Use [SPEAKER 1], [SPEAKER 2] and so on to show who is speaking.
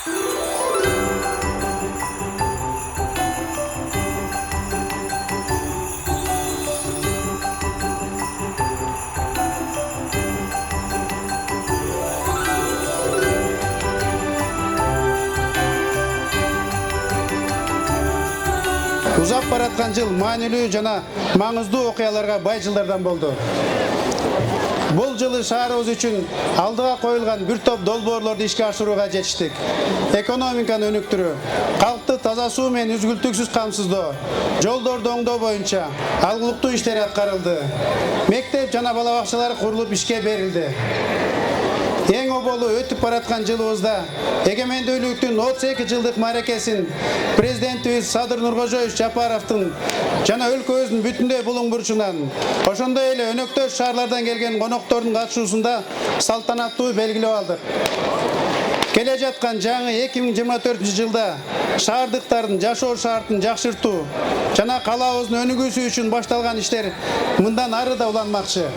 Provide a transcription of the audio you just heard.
[SPEAKER 1] Uzап бараткан жыл маанилүү жана маңыздуу окуяларга бай жылдардан болду. Бул жылы шаарыбыз үчүн алдыга коюлган бир топ долбоорлорду ишке ашырууга жетиштик. Экономиканы өнүктүрүү, калкты таза суу менен үзгүлтүксүз камсыздоо, жолдорду оңдоо боюнча алгылыктуу иштер аткарылды. Мектеп жана бала бакчалар курулуп ишке берилди. Эң оболу өтүп бараткан жылыбызда эгемендүүлүктүн 32 жылдык мааракесин президентибиз Садыр Нуркожоевич Жапаровдун жана өлкөбүздүн бүтүндөй булуң бурчунан, ошондой эле өнөктөш шаарлардан келген коноктордун катышуусунда салтанаттуу белгилеп алдык. Келе жаткан жаңы 2024 жылда шаардыктардын жашоо шартын жакшыртуу жана калаабыздын өнүгүүсү үчүн башталган иштер мындан ары да уланмакчы.